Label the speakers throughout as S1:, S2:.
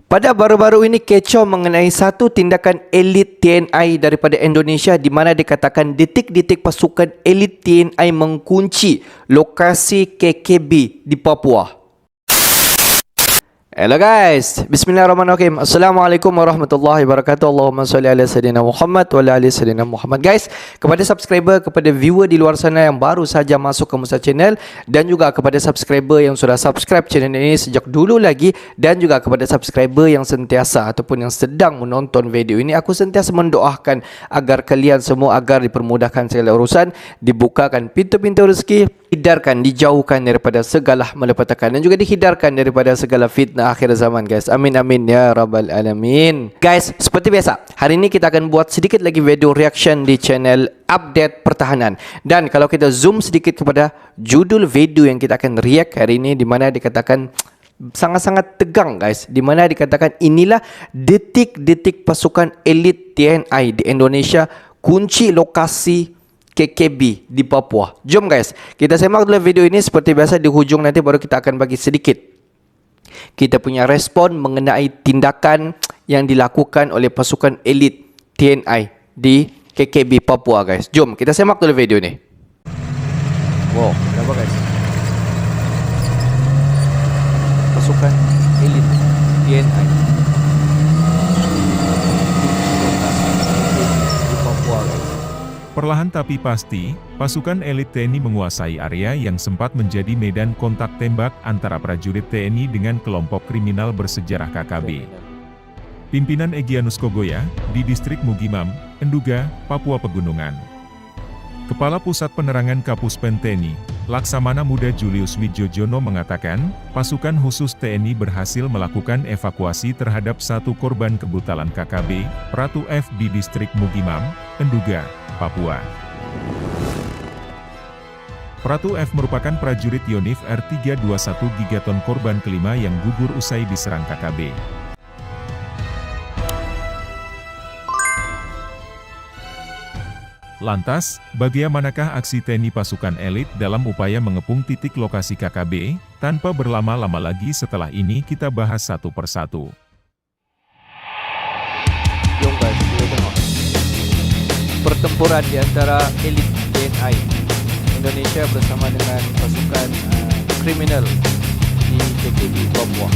S1: Pada baru-baru ini kecoh mengenai satu tindakan elit TNI daripada Indonesia di mana dikatakan detik-detik pasukan elit TNI mengunci lokasi KKB di Papua. Hello guys, bismillahirrahmanirrahim. Assalamualaikum warahmatullahi wabarakatuh. Allahumma salli ala sayyidina Muhammad wa ala ali sayyidina Muhammad. Guys, kepada subscriber, kepada viewer di luar sana yang baru saja masuk ke Musa Channel, dan juga kepada subscriber yang sudah subscribe channel ini sejak dulu lagi, dan juga kepada subscriber yang sentiasa ataupun yang sedang menonton video ini, aku sentiasa mendoakan agar kalian semua agar dipermudahkan segala urusan, dibukakan pintu-pintu rezeki, dihindarkan, dijauhkan daripada segala malapetaka, dan juga dihindarkan daripada segala fitnah akhir zaman guys. Amin amin ya rabbal alamin. Guys, seperti biasa, hari ini kita akan buat sedikit lagi video reaction di channel Update Pertahanan. Dan kalau kita zoom sedikit kepada judul video yang kita akan react hari ini, di mana dikatakan sangat-sangat tegang guys, di mana dikatakan inilah detik-detik pasukan elit TNI di Indonesia kunci lokasi KKB di Papua. Jom guys, kita semak dulu video ini. Seperti biasa di hujung nanti baru kita akan bagi sedikit kita punya respon mengenai tindakan yang dilakukan oleh pasukan elit TNI di KKB Papua guys. Jom kita semak dulu video ini. Wow, kenapa guys? Pasukan elit TNI di Papua guys.
S2: Perlahan tapi pasti, pasukan elit TNI menguasai area yang sempat menjadi medan kontak tembak antara prajurit TNI dengan kelompok kriminal bersejarah KKB. Pimpinan Egyanus Kogoya, di distrik Mugimam, Enduga, Papua Pegunungan. Kepala Pusat Penerangan Kapuspen TNI, Laksamana Muda Julius Wijojono mengatakan, pasukan khusus TNI berhasil melakukan evakuasi terhadap satu korban kebutalan KKB, Pratu F di distrik Mugimam, Enduga, Papua. Pratu F merupakan prajurit Yonif R321 Gigaton korban kelima yang gugur usai diserang KKB. Lantas, bagaimanakah aksi TNI pasukan elit dalam upaya mengepung titik lokasi KKB? Tanpa berlama-lama lagi setelah ini kita bahas satu persatu.
S1: Jom guys, kita tengok pertempuran di antara elit TNI Indonesia bersama dengan pasukan kriminal di KKB Papua.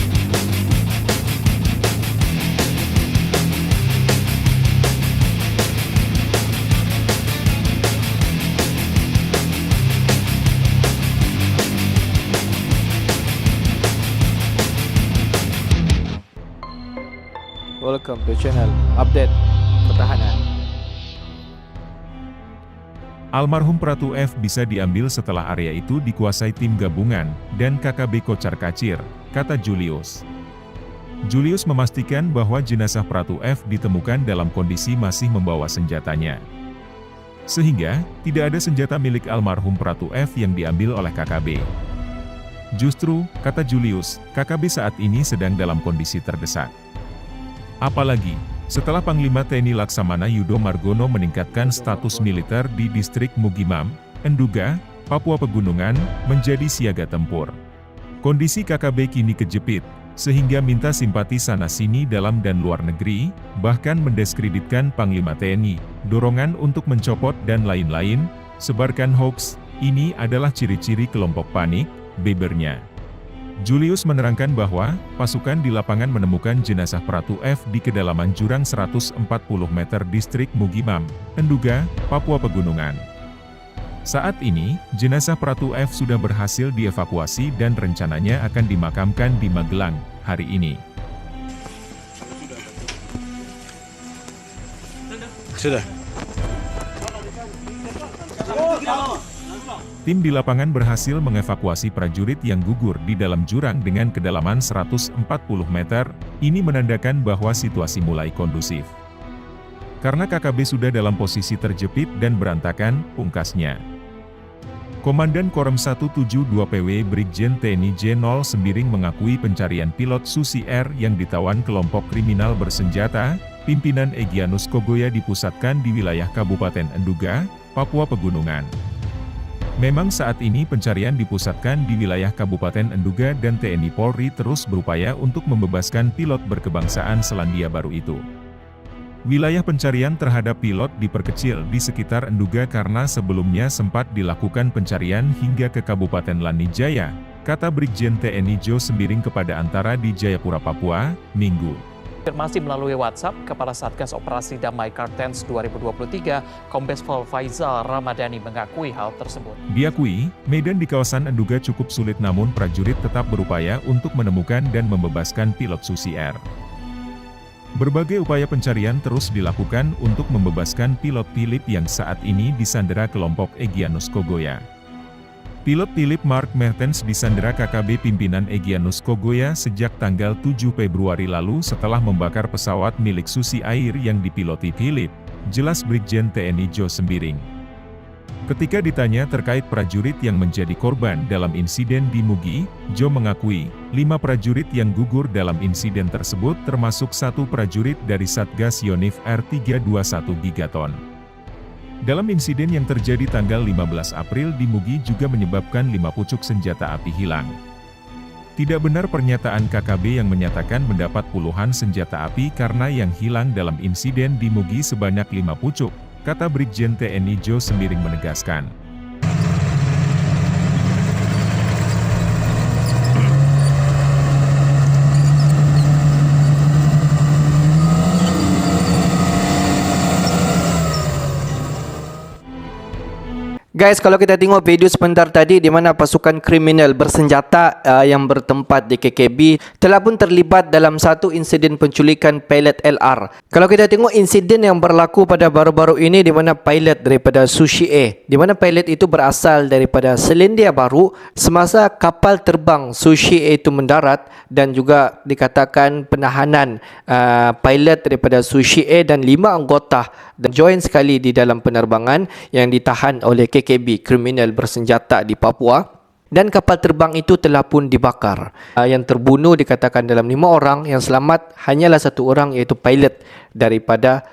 S1: Welcome to channel Update Pertahanan.
S2: Almarhum Pratu F bisa diambil setelah area itu dikuasai tim gabungan dan KKB kocar-kacir, kata Julius. Julius memastikan bahwa jenazah Pratu F ditemukan dalam kondisi masih membawa senjatanya. Sehingga, tidak ada senjata milik almarhum Pratu F yang diambil oleh KKB. Justru, kata Julius, KKB saat ini sedang dalam kondisi terdesak. Apalagi, setelah Panglima TNI Laksamana Yudo Margono meningkatkan status militer di distrik Mugimam, Enduga, Papua Pegunungan, menjadi siaga tempur. Kondisi KKB kini kejepit, sehingga minta simpati sana-sini dalam dan luar negeri, bahkan mendiskreditkan Panglima TNI, dorongan untuk mencopot dan lain-lain, sebarkan hoax, ini adalah ciri-ciri kelompok panik, bebernya. Julius menerangkan bahwa, pasukan di lapangan menemukan jenazah Pratu F di kedalaman jurang 140 meter distrik Mugimam, Enduga, Papua Pegunungan. Saat ini, jenazah Pratu F sudah berhasil dievakuasi dan rencananya akan dimakamkan di Magelang, hari ini.
S3: Sudah.
S2: Tim di lapangan berhasil mengevakuasi prajurit yang gugur di dalam jurang dengan kedalaman 140 meter, ini menandakan bahwa situasi mulai kondusif. Karena KKB sudah dalam posisi terjepit dan berantakan, pungkasnya. Komandan Korem 172 PW Brigjen TNI J0 Sembiring mengakui pencarian pilot Susi Air yang ditawan kelompok kriminal bersenjata, pimpinan Egyanus Kogoya dipusatkan di wilayah Kabupaten Enduga, Papua Pegunungan. Memang saat ini pencarian dipusatkan di wilayah Kabupaten Enduga dan TNI Polri terus berupaya untuk membebaskan pilot berkebangsaan Selandia Baru itu. Wilayah pencarian terhadap pilot diperkecil di sekitar Enduga karena sebelumnya sempat dilakukan pencarian hingga ke Kabupaten Lanijaya, kata Brigjen TNI Jo Sembiring kepada Antara di Jayapura, Papua, Minggu.
S3: Konfirmasi melalui WhatsApp, Kepala Satgas Operasi Damai Kartens 2023, Kombes Pol Faizal Ramadhani mengakui hal tersebut.
S2: Diakui, medan di kawasan Enduga cukup sulit namun prajurit tetap berupaya untuk menemukan dan membebaskan pilot Susi Air. Berbagai upaya pencarian terus dilakukan untuk membebaskan pilot Philip yang saat ini disandera kelompok Egyanus Kogoya. Pilot Philip Mark Mertens disandera KKB pimpinan Egyanus Kogoya sejak tanggal 7 Februari lalu setelah membakar pesawat milik Susi Air yang dipiloti Philip, jelas Brigjen TNI Jo Sembiring. Ketika ditanya terkait prajurit yang menjadi korban dalam insiden di Mugi, Jo mengakui, 5 prajurit yang gugur dalam insiden tersebut termasuk 1 prajurit dari Satgas Yonif R321 Gigaton. Dalam insiden yang terjadi tanggal 15 April di Mugi juga menyebabkan 5 pucuk senjata api hilang. Tidak benar pernyataan KKB yang menyatakan mendapat puluhan senjata api karena yang hilang dalam insiden di Mugi sebanyak 5 pucuk, kata Brigjen TNI Jo Sembiring menegaskan.
S1: Guys, kalau kita tengok video sebentar tadi di mana pasukan kriminal bersenjata yang bertempat di KKB telah pun terlibat dalam satu insiden penculikan pilot LR. Kalau kita tengok insiden yang berlaku pada baru-baru ini di mana pilot daripada Susi Air, di mana pilot itu berasal daripada Selandia Baru semasa kapal terbang Susi Air itu mendarat, dan juga dikatakan penahanan pilot daripada Susi Air dan 5 anggota dan join sekali di dalam penerbangan yang ditahan oleh KKB kriminal bersenjata di Papua, dan kapal terbang itu telah pun dibakar. Yang terbunuh dikatakan dalam 5 orang, yang selamat hanyalah 1 orang iaitu pilot daripada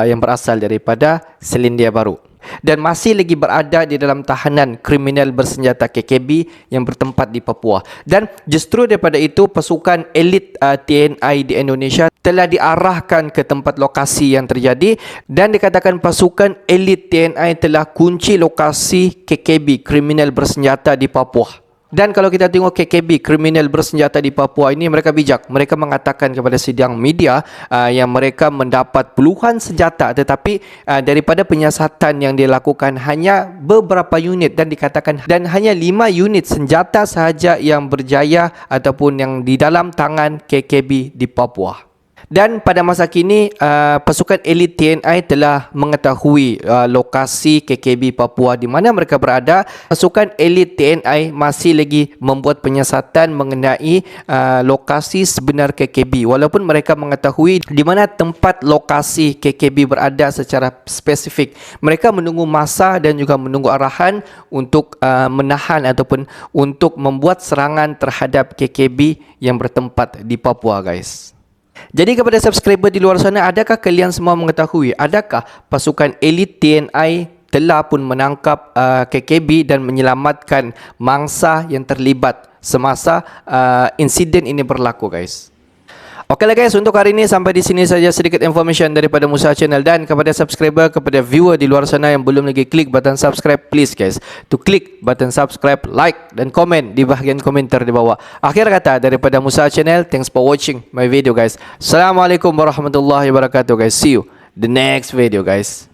S1: yang berasal daripada Selandia Baru dan masih lagi berada di dalam tahanan kriminal bersenjata KKB yang bertempat di Papua. Dan justru daripada itu pasukan elit TNI di Indonesia telah diarahkan ke tempat lokasi yang terjadi, dan dikatakan pasukan elit TNI telah kunci lokasi KKB kriminal bersenjata di Papua. Dan kalau kita tengok KKB kriminal bersenjata di Papua ini, mereka bijak. Mereka mengatakan kepada sidang media yang mereka mendapat puluhan senjata, tetapi daripada penyiasatan yang dilakukan hanya beberapa unit, dan dikatakan dan hanya 5 unit senjata sahaja yang berjaya ataupun yang di dalam tangan KKB di Papua. Dan pada masa kini pasukan elit TNI telah mengetahui lokasi KKB Papua di mana mereka berada. Pasukan elit TNI masih lagi membuat penyiasatan mengenai lokasi sebenar KKB, walaupun mereka mengetahui di mana tempat lokasi KKB berada secara spesifik. Mereka menunggu masa dan juga menunggu arahan untuk menahan ataupun untuk membuat serangan terhadap KKB yang bertempat di Papua, guys. Jadi kepada subscriber di luar sana, adakah kalian semua mengetahui adakah pasukan elit TNI telah pun menangkap KKB dan menyelamatkan mangsa yang terlibat semasa insiden ini berlaku, guys? Okeylah guys, untuk hari ini sampai di sini saja sedikit information daripada Musa Channel. Dan kepada subscriber, kepada viewer di luar sana yang belum lagi klik button subscribe, please guys to klik button subscribe, like dan komen di bahagian komentar di bawah. Akhir kata daripada Musa Channel, thanks for watching my video guys. Assalamualaikum warahmatullahi wabarakatuh guys. See you the next video guys.